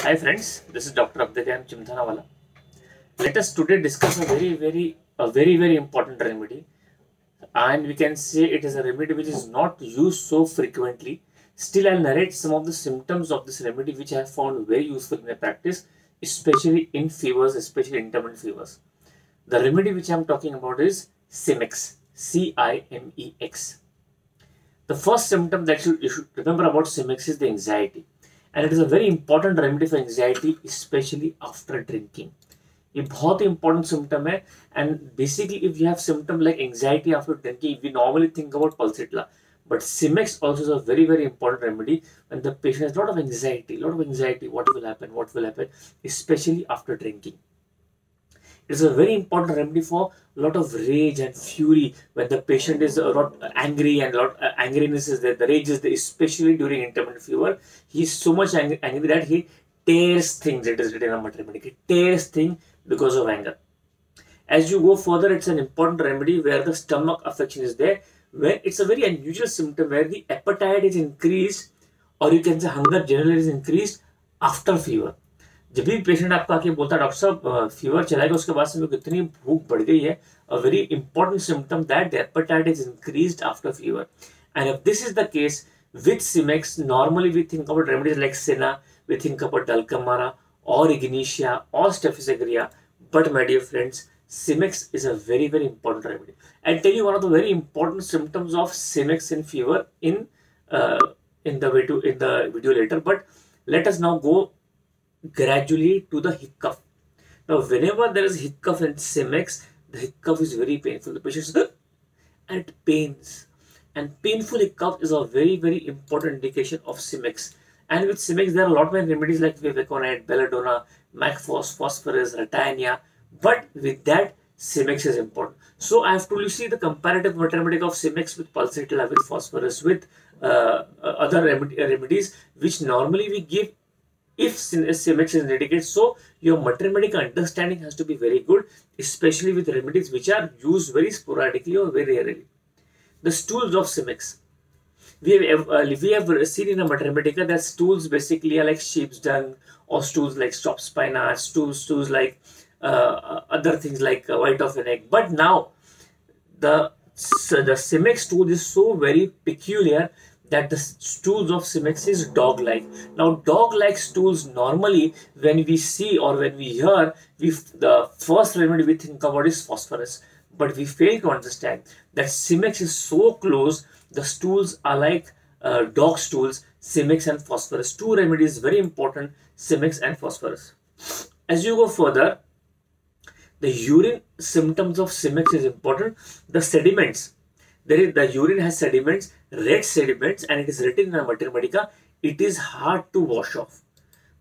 Hi friends, this is Dr. Abdegam Chimthanawala. Let us today discuss a very important remedy, and we can say it is a remedy which is not used so frequently. Still, I'll narrate some of the symptoms of this remedy which I have found very useful in my practice, especially in fevers, especially intermittent fevers. The remedy which I'm talking about is Cimex, C-I-M-E-X. The first symptom that you should remember about Cimex is the anxiety. And it is a very important remedy for anxiety, especially after drinking. ये बहुत ही important symptom है, and basically if you have symptom like anxiety after drinking, we normally think about Pulsatilla, but Cimex also is a very important remedy when the patient has a lot of anxiety, what will happen, especially after drinking. It is a very important remedy for a lot of rage and fury when the patient is a lot angry and a lot angriness is there. The rage is there, especially during intermittent fever. He is so much angry that he tears things. It is written in a remedy. He tears things because of anger. As you go further, it's an important remedy where the stomach affection is there. Where it's a very unusual symptom where the appetite is increased, or you can say hunger generally is increased after fever. जब भी patient आपको आके बोलता है doctor साहब fever चला गया उसके बाद से मेरे को इतनी भूख बढ़ गई है, a very important symptom that the appetite is increased after fever. And if this is the case with Cimex, normally we think about remedies like Senna, we think about Dulcamara or Ignitia or Staphylococcus, but my dear friends, Cimex is a very important remedy. I'll tell you one of the very important symptoms of Cimex in fever in the video later, but let us now go gradually to the hiccup. Now, whenever there is hiccup in Cimex, the hiccup is very painful. The patient and it pains. And painful hiccup is a very important indication of Cimex. And with Cimex, there are a lot of remedies like Vevaconate, Belladonna, Macphos, Phosphorus, Ratania. But with that, Cimex is important. So I have told you, see the comparative mathematics of Cimex with Pulsatilla, with Phosphorus, with other remedies which normally we give if Cimex is indicated. So your mathematical understanding has to be very good, especially with remedies which are used very sporadically or very rarely. The stools of Cimex. We have seen in a mathematica that stools basically are like sheep's dung, or stools like stop spinach, stools like other things like white of an egg. But now the Cimex stool is so very peculiar that the stools of Cimex is dog-like. Now, dog-like stools normally, when we see or when we hear, the first remedy we think about is Phosphorus. But we fail to understand that Cimex is so close. The stools are like dog stools, Cimex and Phosphorus. Two remedies very important, Cimex and Phosphorus. As you go further, the urine symptoms of Cimex is important. The sediments. The urine has sediments, red sediments, and it is written in a mathematica, it is hard to wash off.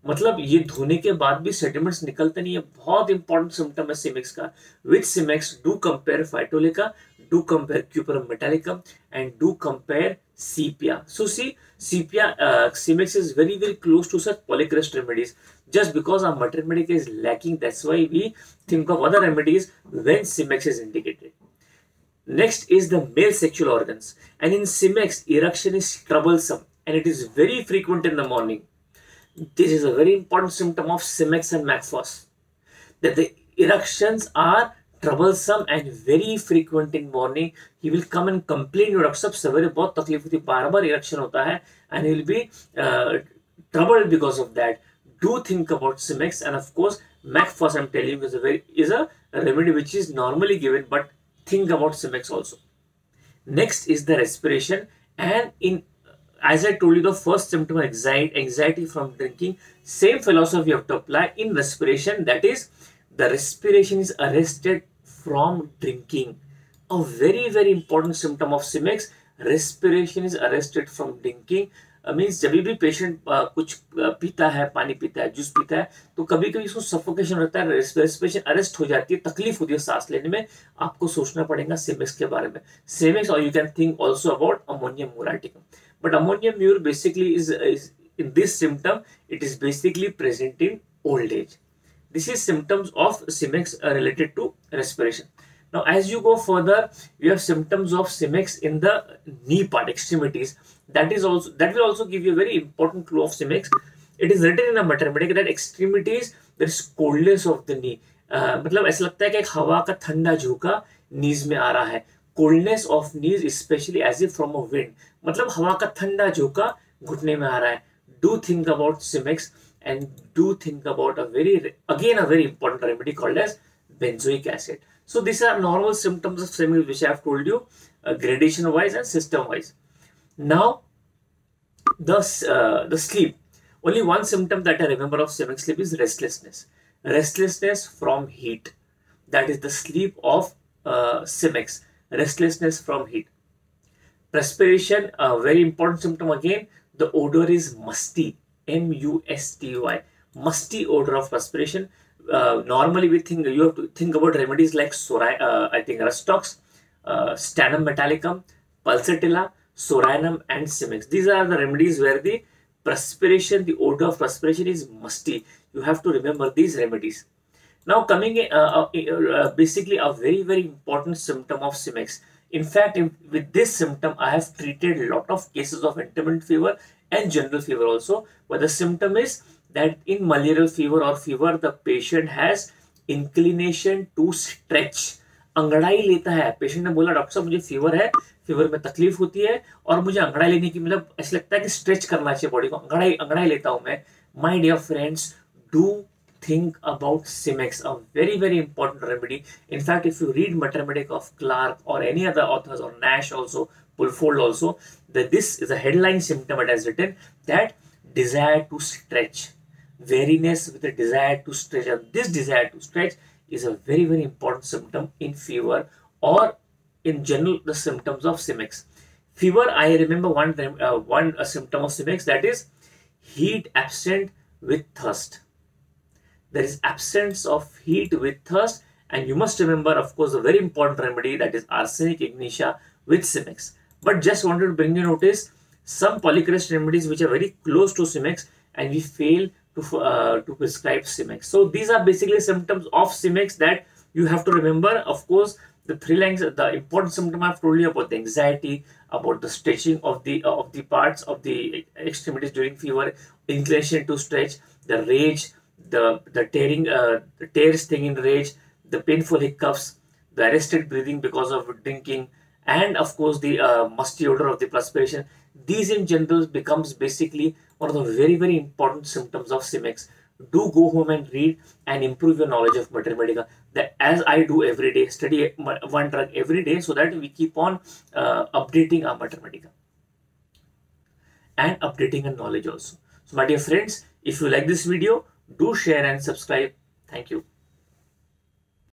मतलब ये धोने के बाद भी sediments निकलते नहीं है. बहुत important symptom है Cimex का. With Cimex, do compare Phytolica, do compare Cuprum metallicum, and do compare Sepia. So see, Sepia, Cimex is very close to such polycrest remedies. Just because our mathematica is lacking, that's why we think of other remedies when Cimex is indicated. Next is the male sexual organs, and in Cimex, erection is troublesome and it is very frequent in the morning. This is a very important symptom of Cimex and Macphos, that the erections are troublesome and very frequent in morning. He will come and complain, doctor साहब सवेरे बहुत तकलीफ होती है, बार erection होता है, and he will be troubled because of that. Do think about Cimex, and of course Macphos, I'm telling you, is a remedy which is normally given, but think about Cimex also. Next is the respiration, and as I told you, the first symptom of anxiety from drinking, same philosophy you have to apply in respiration. That is, the respiration is arrested from drinking. A very important symptom of Cimex, respiration is arrested from drinking. Means जब भी patient कुछ पीता है, पानी पीता है, juice पीता है, तो कभी कभी उसको सफोकेशन रहता है, रेस्पिरेशन अरेस्ट हो जाती है, तकलीफ होती है सांस लेने में. आपको सोचना पड़ेगा Cimex के बारे में. Cimex, or you can think also about Ammonium muriaticum. But Ammonium mur basically is in this symptom, it is basically present in old age. This is symptoms of Cimex related to respiration. Now, as you go further, you have symptoms of Cimex in the knee part, extremities. That will also give you a very important clue of Cimex. It is written in a mathematics that extremities there is coldness of the knee. मतलब ऐसा लगता है कि एक हवा का ठंडा झोंका नीज में आ रहा है. Coldness of knees especially as if from a wind, मतलब हवा का ठंडा झोंका घुटने में आ रहा है. Do think about Simex and do think about a very important remedy called as benzoic acid. So these are normal symptoms of Cimex which I have told you, gradation wise and system wise. Now the sleep. Only one symptom that I remember of Cimex sleep is restlessness. Restlessness from heat. That is the sleep of Cimex. Restlessness from heat. Perspiration, a very important symptom again. The odor is musty. M-U-S-T-Y. Musty odor of perspiration. Normally we think you have to think about remedies like I think Rustox, Stannum metallicum, Pulsatilla, Soranum and Cimex. These are the remedies where the perspiration, the odor of perspiration is musty. You have to remember these remedies. Now coming basically a very important symptom of Cimex. In fact, with this symptom, I have treated a lot of cases of intermittent fever and general fever also. But the symptom is that in malarial fever or fever, the patient has inclination to stretch. अंगड़ाई लेता है. Patient ने बोला doctor साहब मुझे fever है, fever में तकलीफ होती है और मुझे अंगड़ाई लेने की, मतलब ऐसा लगता है कि स्ट्रेच करना चाहिए बॉडी को. अंगड़ाई लेता हूं मैं. My dear friends, do think about Cimex, a very important remedy. In fact, if you read Mathematics of Clark or any other authors, or Nash also, Pulfold also, that this is a headline symptom it has written, that desire to stretch, weariness with a desire to stretch, and this desire to stretch is a very important symptom in fever or in general the symptoms of Cimex. Fever, I remember one symptom of Cimex, that is heat absent with thirst. There is absence of heat with thirst, and you must remember, of course, a very important remedy, that is arsenic ignitia with Cimex. But just wanted to bring you notice some polycrest remedies which are very close to Cimex, and we fail to prescribe Cimex. So these are basically symptoms of Cimex that you have to remember. Of course, the three lines, the important symptom I've told you about: the anxiety, about the stretching of the parts of the extremities during fever, inclination to stretch, the rage, the tears thing in rage, the painful hiccups, the arrested breathing because of drinking, and of course the musty odor of the perspiration. These in general becomes basically one of the very important symptoms of Cimex. Do go home and read and improve your knowledge of Mater Medica, that as I do every day, study one drug every day, so that we keep on updating our Mater Medica and updating our knowledge also. So my dear friends, if you like this video, do share and subscribe. Thank you.